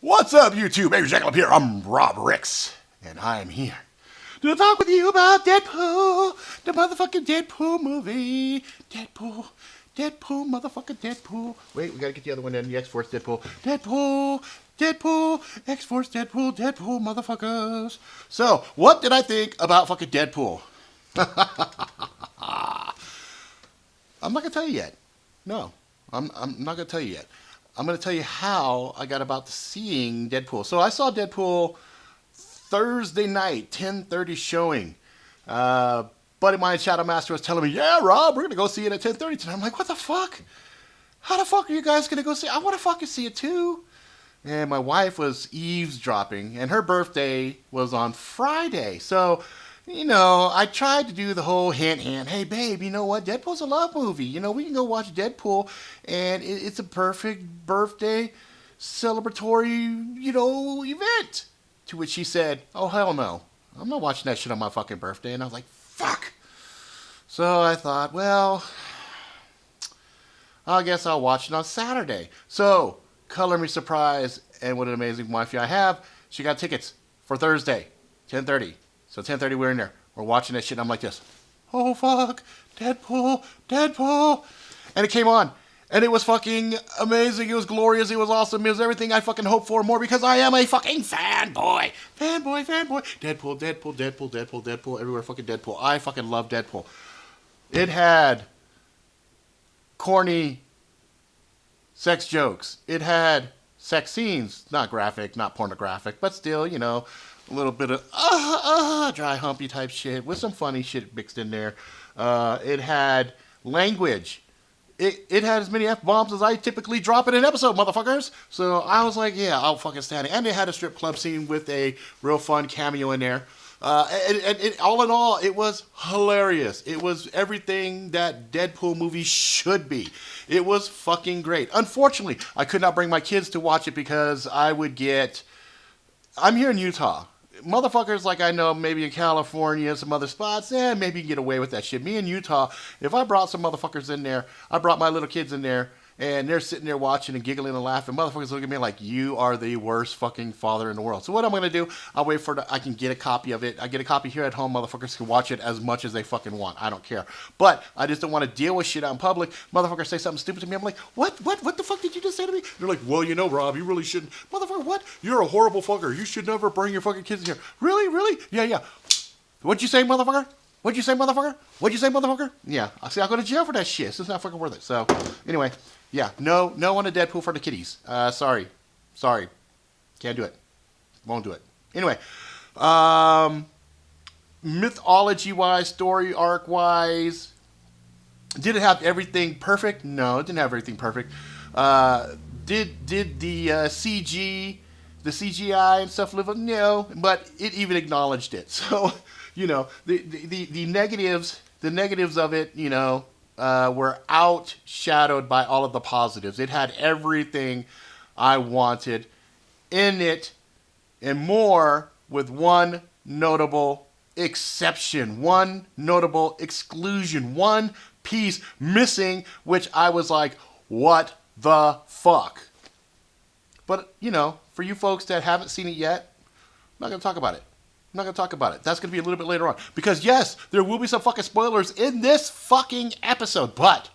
What's up, YouTube? Baby Jackal up here. I'm Rob Ricks, and I'm here to talk with you about Deadpool, the motherfucking Deadpool movie. Deadpool, motherfucking Deadpool. Wait, we gotta get the other one in. The X-Force Deadpool. Deadpool, X-Force Deadpool, motherfuckers. So, what did I think about fucking Deadpool? I'm not gonna tell you yet. No, I'm not gonna tell you yet. I'm going to tell you how I got about seeing Deadpool. So I saw Deadpool Thursday night, 10:30 showing. Buddy of mine, Shadow Master, was telling me, yeah, Rob, we're going to go see it at 10:30 tonight. I'm like, what the fuck? How the fuck are you guys going to go see it? I want to fucking see it too. And my wife was eavesdropping, and her birthday was on Friday. So, you know, I tried to do the whole hint, hey, babe, you know what? Deadpool's a love movie. You know, we can go watch Deadpool, and it's a perfect birthday celebratory, event. To which she said, oh, hell no. I'm not watching that shit on my fucking birthday. And I was like, fuck. So I thought, well, I guess I'll watch it on Saturday. So, color me surprised, and what an amazing wife I have. She got tickets for Thursday, 10:30. So 10:30, we're in there. We're watching that shit, and I'm like this. Oh, fuck. Deadpool. And it came on. And it was fucking amazing. It was glorious. It was awesome. It was everything I fucking hoped for more because I am a fucking fanboy. Fanboy. Deadpool. Everywhere fucking Deadpool. I fucking love Deadpool. It had corny sex jokes. It had sex scenes. Not graphic, not pornographic, but still, a little bit of dry humpy type shit with some funny shit mixed in there. It had language. It had as many F-bombs as I typically drop in an episode, motherfuckers. So I was like, yeah, I'll fucking stand it. And it had a strip club scene with a real fun cameo in there. And all in all, it was hilarious. It was everything that Deadpool movie should be. It was fucking great. Unfortunately, I could not bring my kids to watch it because I'm here in Utah. Motherfuckers like I know maybe in California, some other spots, maybe you can get away with that shit. Me in Utah, if I brought some motherfuckers in there, I brought my little kids in there, and they're sitting there watching and giggling and laughing. Motherfuckers look at me like, you are the worst fucking father in the world. So what I'm going to do, I'll wait I can get a copy of it. I get a copy here at home. Motherfuckers can watch it as much as they fucking want. I don't care. But I just don't want to deal with shit out in public. Motherfuckers say something stupid to me. I'm like, what the fuck did you just say to me? They're like, well, Rob, you really shouldn't. Motherfucker, what? You're a horrible fucker. You should never bring your fucking kids in here. Really? Yeah. What'd you say, motherfucker? Yeah, see, I'll go to jail for that shit. It's not fucking worth it. So, anyway, yeah, no on a Deadpool for the kiddies. Sorry. Can't do it. Won't do it. Anyway, mythology-wise, story arc-wise, did it have everything perfect? No, it didn't have everything perfect. Did the CGI and stuff live up? No, but it even acknowledged it. So, the negatives of it, were outshadowed by all of the positives. It had everything I wanted in it and more, with one notable exception, one notable exclusion, one piece missing, which I was like, what the fuck? But, for you folks that haven't seen it yet, I'm not going to talk about it. That's going to be a little bit later on. Because, yes, there will be some fucking spoilers in this fucking episode. But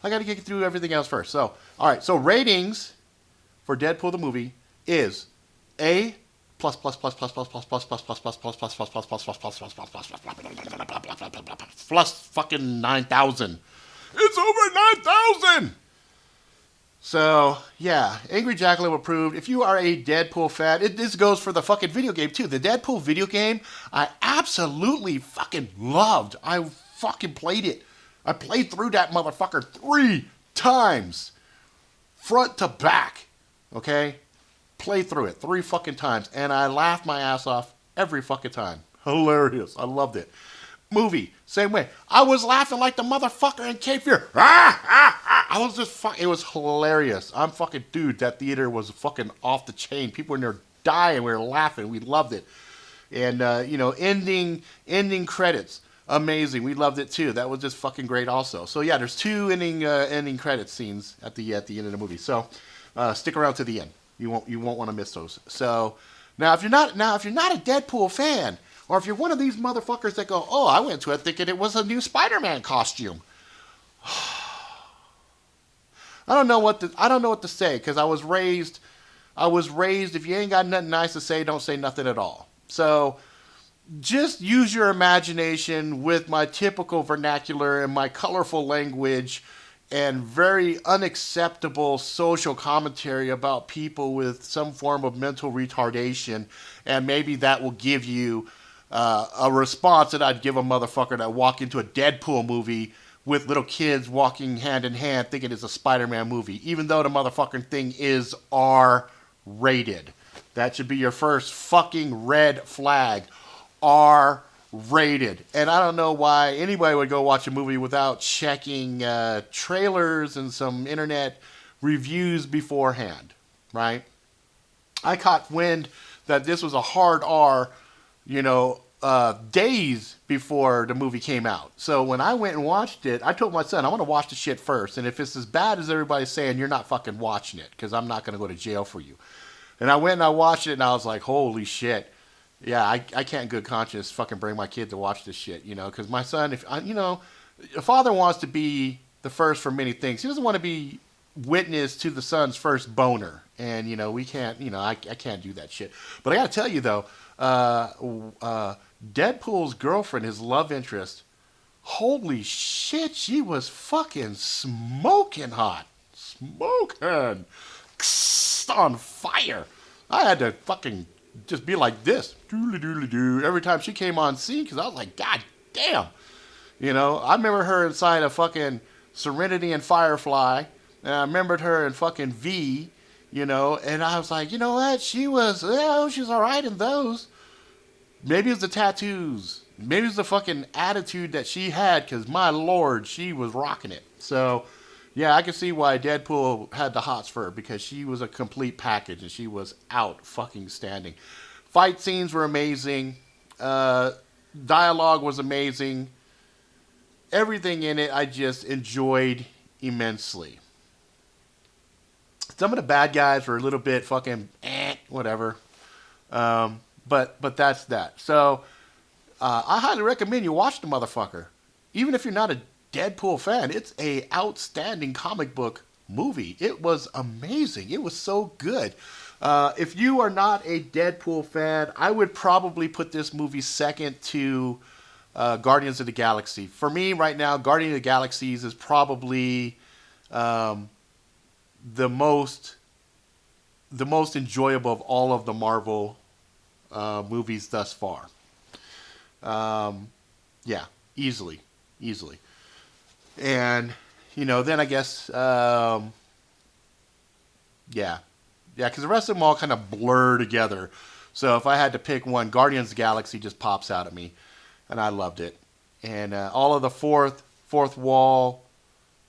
I got to get through everything else first. So, all right. So, ratings for Deadpool the movie is A plus fucking 9,000. It's over 9,000. So, yeah, Angry Jackal approved. If you are a Deadpool fan, this goes for the fucking video game, too. The Deadpool video game, I absolutely fucking loved. I fucking played it. I played through that motherfucker 3 times. Front to back. Okay? Played through it 3 fucking times. And I laughed my ass off every fucking time. Hilarious. I loved it. Movie, same way. I was laughing like the motherfucker in Cape Fear. I was just it was hilarious. I'm fucking, dude, that theater was fucking off the chain. People in there dying. We were laughing. We loved it. And, ending credits. Amazing. We loved it too. That was just fucking great also. So there's 2 ending credit scenes at the end of the movie. So stick around to the end. You won't want to miss those. So now if you're not a Deadpool fan, or if you're one of these motherfuckers that go, oh, I went to it thinking it was a new Spider-Man costume. I don't know what to say, because I was raised if you ain't got nothing nice to say, don't say nothing at all. So just use your imagination with my typical vernacular and my colorful language and very unacceptable social commentary about people with some form of mental retardation, and maybe that will give you a response that I'd give a motherfucker that walk into a Deadpool movie with little kids walking hand in hand thinking it's a Spider-Man movie, even though the motherfucking thing is R-rated. That should be your first fucking red flag. R-rated. And I don't know why anybody would go watch a movie without checking trailers and some internet reviews beforehand, right? I caught wind that this was a hard R, days before the movie came out. So when I went and watched it, I told my son, I want to watch the shit first. And if it's as bad as everybody's saying, you're not fucking watching it, because I'm not going to go to jail for you. And I went and I watched it, and I was like, holy shit. Yeah, I can't in good conscience fucking bring my kid to watch this shit, because my son, a father wants to be the first for many things. He doesn't want to be witness to the son's first boner. And, we can't, I can't do that shit. But I got to tell you, though, Deadpool's girlfriend, his love interest, holy shit, she was fucking smoking hot. Smoking. On fire. I had to fucking just be like this, doodly every time she came on scene, because I was like, God damn. I remember her inside of fucking Serenity and Firefly, and I remembered her in fucking V, and I was like, you know what? She was all right in those. Maybe it was the tattoos. Maybe it was the fucking attitude that she had, because my lord, she was rocking it. So, yeah, I can see why Deadpool had the hots for her, because she was a complete package and she was out fucking standing. Fight scenes were amazing. Dialogue was amazing. Everything in it I just enjoyed immensely. Some of the bad guys were a little bit fucking whatever. But that's that. So I highly recommend you watch the motherfucker. Even if you're not a Deadpool fan, it's a outstanding comic book movie. It was amazing. It was so good. If you are not a Deadpool fan, I would probably put this movie second to Guardians of the Galaxy. For me right now, Guardians of the Galaxy is probably the most enjoyable of all of the Marvel movies thus far. Yeah, easily. And, then I guess, yeah, because the rest of them all kind of blur together. So if I had to pick one, Guardians of the Galaxy just pops out at me, and I loved it. And all of the fourth wall,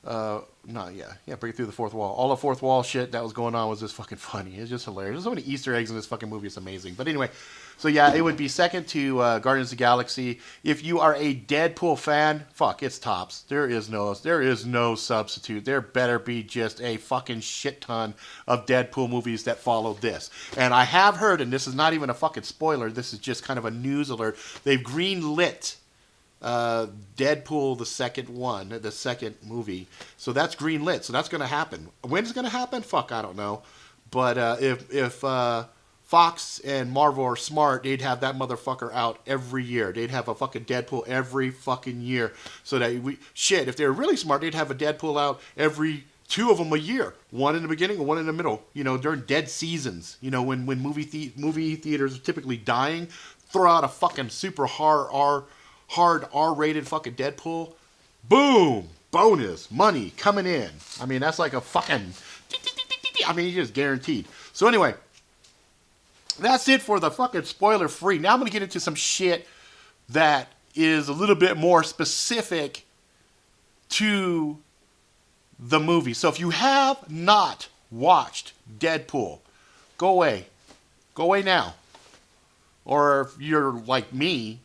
break through the fourth wall. All the fourth wall shit that was going on was just fucking funny. It's just hilarious. There's so many Easter eggs in this fucking movie. It's amazing. But anyway, so yeah, it would be second to Guardians of the Galaxy. If you are a Deadpool fan, fuck, it's tops. There is no substitute. There better be just a fucking shit ton of Deadpool movies that follow this. And I have heard, and this is not even a fucking spoiler, this is just kind of a news alert, they've green-lit Deadpool, the second movie. So that's green-lit. So that's going to happen. When it's going to happen? Fuck, I don't know. But if Fox and Marvel are smart, they'd have that motherfucker out every year. They'd have a fucking Deadpool every fucking year. So that if they were really smart, they'd have a Deadpool out every 2 of them a year. One in the beginning and one in the middle. During dead seasons. When movie theaters are typically dying, throw out a fucking super hard R-rated fucking Deadpool. Boom! Bonus. Money coming in. I mean, that's like a fucking... it's just guaranteed. So anyway, that's it for the fucking spoiler free. Now I'm going to get into some shit that is a little bit more specific to the movie. So if you have not watched Deadpool, go away. Go away now. Or if you're like me,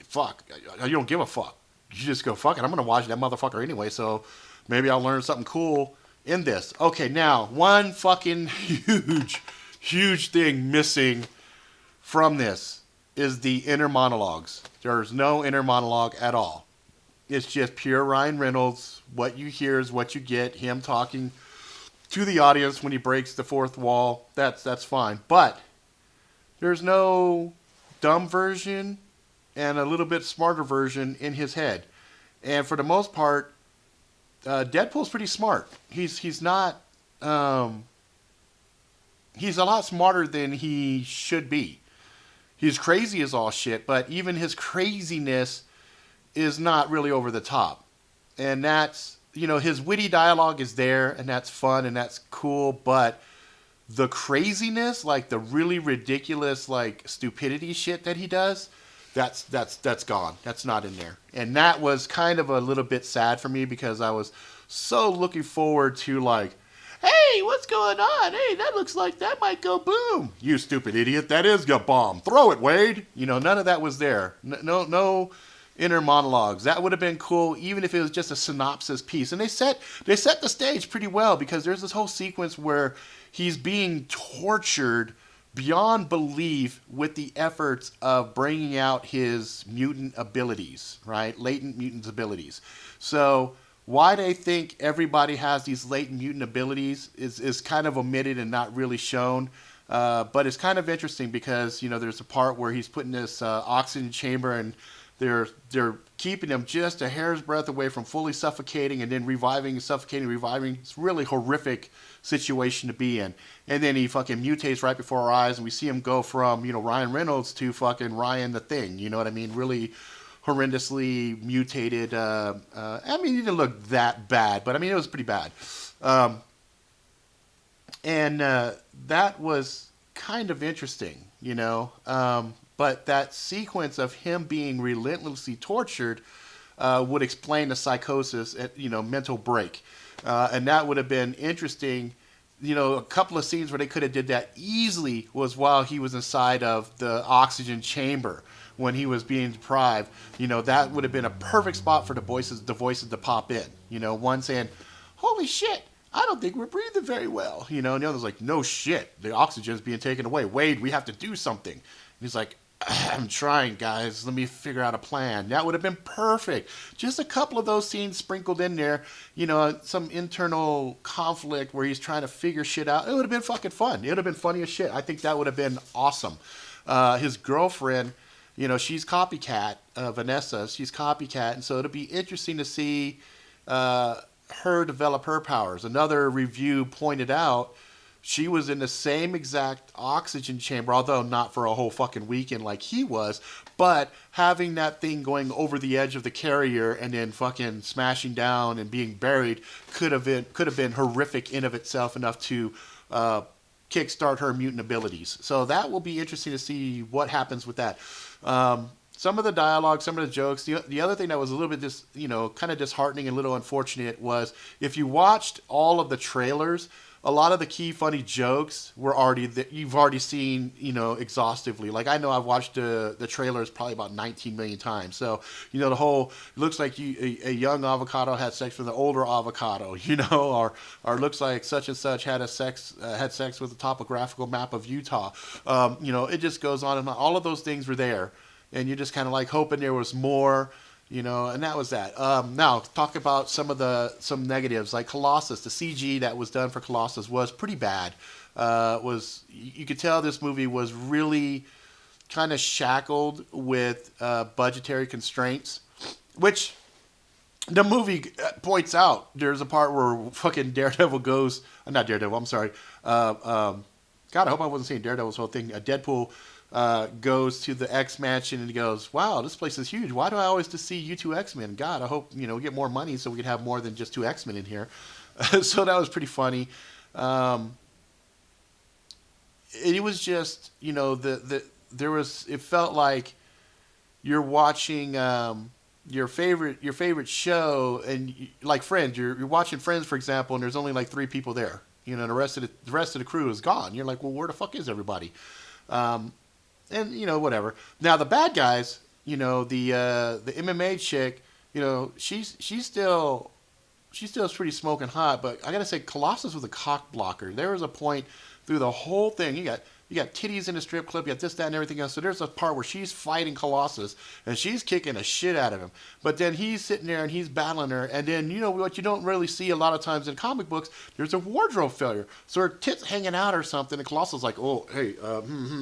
fuck, you don't give a fuck. You just go, fuck it, I'm going to watch that motherfucker anyway, so maybe I'll learn something cool in this. Okay, now, one fucking huge huge thing missing from this is the inner monologues. There's no inner monologue at all. It's just pure Ryan Reynolds. What you hear is what you get. Him talking to the audience when he breaks the fourth wall. That's fine. But there's no dumb version and a little bit smarter version in his head. And for the most part, Deadpool's pretty smart. He's not. He's a lot smarter than he should be. He's crazy as all shit, but even his craziness is not really over the top. And that's, his witty dialogue is there, and that's fun, and that's cool, but the craziness, like the really ridiculous, like stupidity shit that he does, that's gone. That's not in there. And that was kind of a little bit sad for me because I was so looking forward to like, hey, what's going on? Hey, that looks like that might go boom. You stupid idiot. That is a bomb. Throw it, Wade. None of that was there. No inner monologues. That would have been cool even if it was just a synopsis piece. And they set the stage pretty well because there's this whole sequence where he's being tortured beyond belief with the efforts of bringing out his mutant abilities, right? Latent mutant abilities. So why they think everybody has these latent mutant abilities is kind of omitted and not really shown. But it's kind of interesting because, there's a part where he's putting this oxygen chamber and they're keeping him just a hair's breadth away from fully suffocating and then reviving, suffocating, reviving. It's a really horrific situation to be in. And then he fucking mutates right before our eyes and we see him go from, Ryan Reynolds to fucking Ryan the Thing. You know what I mean? Really horrendously mutated. He didn't look that bad, but it was pretty bad. That was kind of interesting, but that sequence of him being relentlessly tortured would explain the psychosis, mental break. And that would have been interesting. A couple of scenes where they could have did that easily was while he was inside of the oxygen chamber when he was being deprived. That would have been a perfect spot for the voices to pop in. One saying, holy shit, I don't think we're breathing very well. And the other's like, no shit, the oxygen's being taken away. Wade, we have to do something. And he's like, I'm trying, guys. Let me figure out a plan. That would have been perfect. Just a couple of those scenes sprinkled in there. Some internal conflict where he's trying to figure shit out. It would have been fucking fun. It would have been funny as shit. I think that would have been awesome. His girlfriend, she's copycat. Vanessa, she's copycat. And so it'll be interesting to see her develop her powers. Another review pointed out she was in the same exact oxygen chamber, although not for a whole fucking weekend like he was, but having that thing going over the edge of the carrier and then fucking smashing down and being buried could have been horrific in of itself enough to kickstart her mutant abilities. So that will be interesting to see what happens with that. Some of the dialogue, some of the jokes. The other thing that was a little bit kind of disheartening and a little unfortunate was if you watched all of the trailers, a lot of the key funny jokes were you've already seen, exhaustively. Like I know I've watched the trailers probably about 19 million times. So, the whole looks like a young avocado had sex with an older avocado, or looks like such and such had sex with a topographical map of Utah. It just goes on and on. All of those things were there, and you're just kind of like hoping there was more. And that was that. Now, talk about some negatives, like Colossus. The CG that was done for Colossus was pretty bad. You could tell this movie was really kind of shackled with budgetary constraints, which the movie points out. There's a part where fucking Daredevil goes, not Daredevil, I'm sorry. God, I hope I wasn't saying Daredevil's whole thing. Deadpool goes to the X Mansion and he goes, wow, this place is huge. Why do I always just see you two X-Men? God, I hope, we get more money so we can have more than just two X-Men in here. So that was pretty funny. It was just, it felt like you're watching your favorite show and like Friends, you're watching Friends, for example, and there's only like 3 people there. The rest of the crew is gone. You're like, well, where the fuck is everybody? And whatever. Now the bad guys, the MMA chick, she's still pretty smoking hot. But I gotta say, Colossus was a cock blocker. There was a point through the whole thing. You got titties in the strip club, you got this, that, and everything else. So there's a part where she's fighting Colossus and she's kicking the shit out of him. But then he's sitting there and he's battling her. And then, you know, what you don't really see a lot of times in comic books, there's a wardrobe failure. So her tits hanging out or something. And Colossus is like, oh, hey,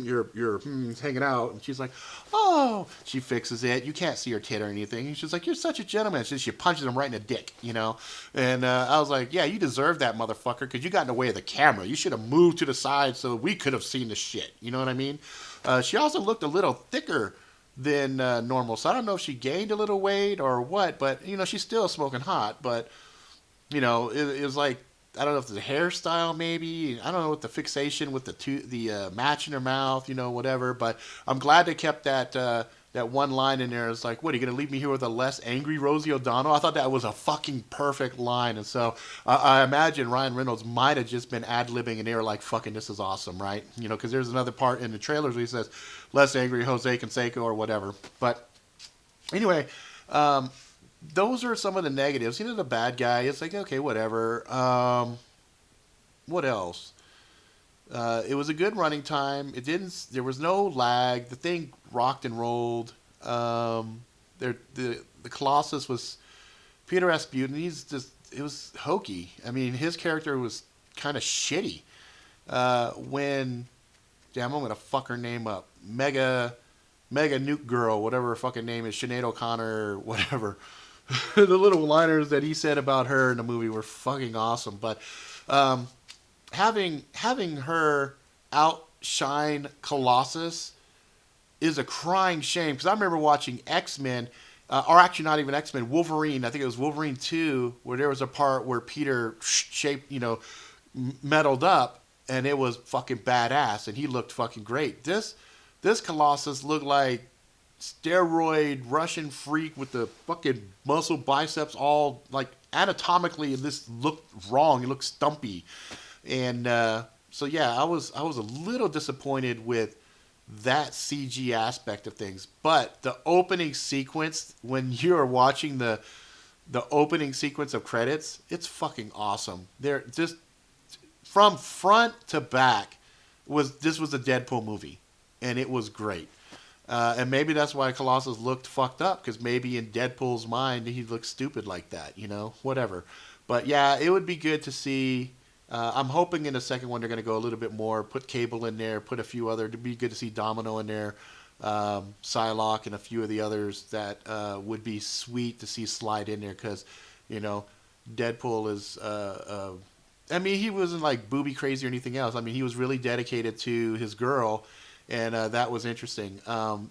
you're hanging out. And she's like, oh, she fixes it. You can't see her tit or anything. And she's like, you're such a gentleman. She punches him right in the dick, you know. And I was like, yeah, you deserve that, motherfucker, because you got in the way of the camera. You should have moved to the side so we could have seen the shit. You know what I mean? She also looked a little thicker than normal, so I don't know if she gained a little weight or what, but, you know, she's still smoking hot. But, you know, it was like, I don't know if it's a hairstyle maybe. I don't know what the fixation with the match in her mouth, you know, whatever. But I'm glad they kept that one line in there. It's like, what, are you going to leave me here with a less angry Rosie O'Donnell? I thought that was a fucking perfect line. And so I imagine Ryan Reynolds might have just been ad-libbing and they were like, fucking, this is awesome, right? You know, because there's another part in the trailers where he says, less angry Jose Canseco or whatever. But anyway, those are some of the negatives. You know, the bad guy, it's like, okay, whatever. What else? It was a good running time. There was no lag. The thing rocked and rolled. The Colossus was Peter Rasputin. It was hokey. I mean, his character was kind of shitty. I'm gonna fuck her name up. Mega Nuke Girl, whatever her fucking name is, Sinead O'Connor, whatever. The little liners that he said about her in the movie were fucking awesome. But having her outshine Colossus is a crying shame, because I remember watching X-Men, or actually not even X-Men, Wolverine. I think it was Wolverine 2, where there was a part where Peter metaled up, and it was fucking badass, and he looked fucking great. This Colossus looked like steroid Russian freak with the fucking muscle biceps, all like anatomically this looked wrong. It looked stumpy. And so yeah, I was a little disappointed with that CG aspect of things. But the opening sequence, when you're watching the opening sequence of credits, it's fucking awesome. They're just from front to back this was a Deadpool movie, and it was great. And maybe that's why Colossus looked fucked up, because maybe in Deadpool's mind he looked stupid like that, you know, whatever. But yeah, it would be good to see. I'm hoping in the second one they're going to go a little bit more, put Cable in there, put a few other. It'd be good to see Domino in there, Psylocke, and a few of the others that would be sweet to see slide in there, because, you know, Deadpool is. I mean, he wasn't like booby crazy or anything else. I mean, he was really dedicated to his girl. And that was interesting.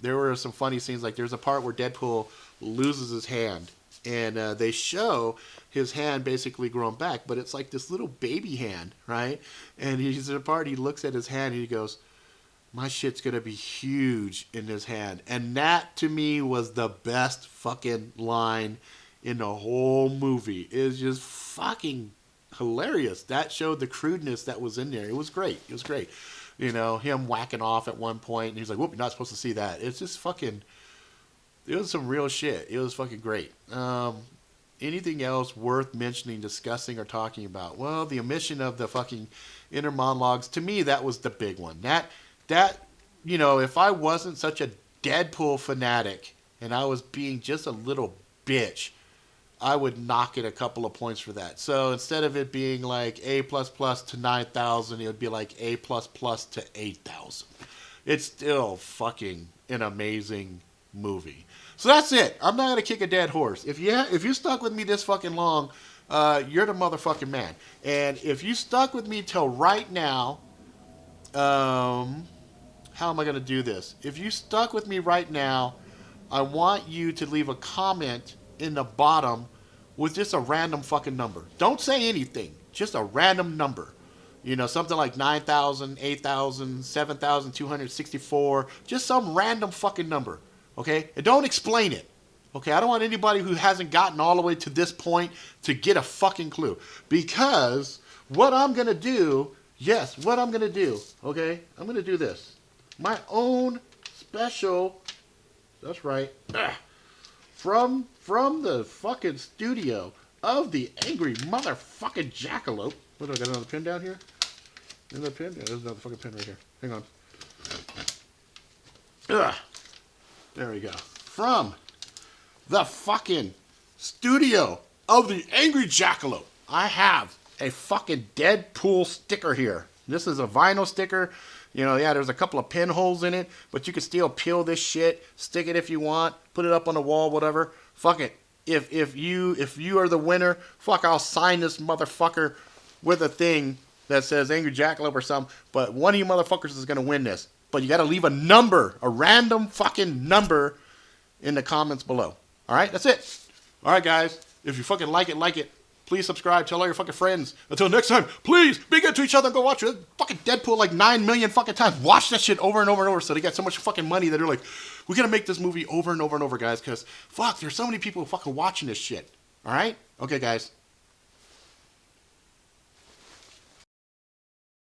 There were some funny scenes. Like there's a part where Deadpool loses his hand, and they show his hand basically grown back, but it's like this little baby hand, right? And he's at a part. He looks at his hand and he goes, "My shit's gonna be huge in this hand." And that to me was the best fucking line in the whole movie. It was just fucking hilarious. That showed the crudeness that was in there. It was great. It was great. You know, him whacking off at one point, and he's like, whoop, you're not supposed to see that. It's just fucking, it was some real shit. It was fucking great. Anything else worth mentioning, discussing, or talking about? Well, the omission of the fucking inner monologues, to me, that was the big one. That, you know, if I wasn't such a Deadpool fanatic, and I was being just a little bitch, I would knock it a couple of points for that. So instead of it being like A++ to 9,000, it would be like A++ to 8,000. It's still fucking an amazing movie. So that's it. I'm not gonna kick a dead horse. If you stuck with me this fucking long, you're the motherfucking man. And if you stuck with me till right now, how am I gonna do this? If you stuck with me right now, I want you to leave a comment in the bottom with just a random fucking number. Don't say anything. Just a random number. You know, something like 9,000, 8,000, 7,264. Just some random fucking number. Okay? And don't explain it. Okay? I don't want anybody who hasn't gotten all the way to this point to get a fucking clue. Because what I'm going to do, okay? I'm going to do this. My own special, that's right, from the fucking studio of the angry motherfucking jackalope. What do I got another pin down here? Isn't that a pin? Yeah, there's another fucking pin right here. Hang on. Ugh. There we go. From the fucking studio of the Angry Jackalope, I have a fucking Deadpool sticker here. This is a vinyl sticker. You know, yeah, there's a couple of pinholes in it, but you can still peel this shit, stick it if you want, put it up on the wall, whatever. Fuck it. If you are the winner, fuck, I'll sign this motherfucker with a thing that says Angry Jackalope or something. But one of you motherfuckers is gonna win this. But you gotta leave a number, a random fucking number, in the comments below. All right, that's it. All right, guys. If you fucking like it. Please subscribe. Tell all your fucking friends. Until next time, please be good to each other and go watch it. Fucking Deadpool like 9 million fucking times. Watch that shit over and over and over. So they got so much fucking money that they're like, we gotta make this movie over and over and over, guys. Because fuck, there's so many people fucking watching this shit. All right? Okay, guys.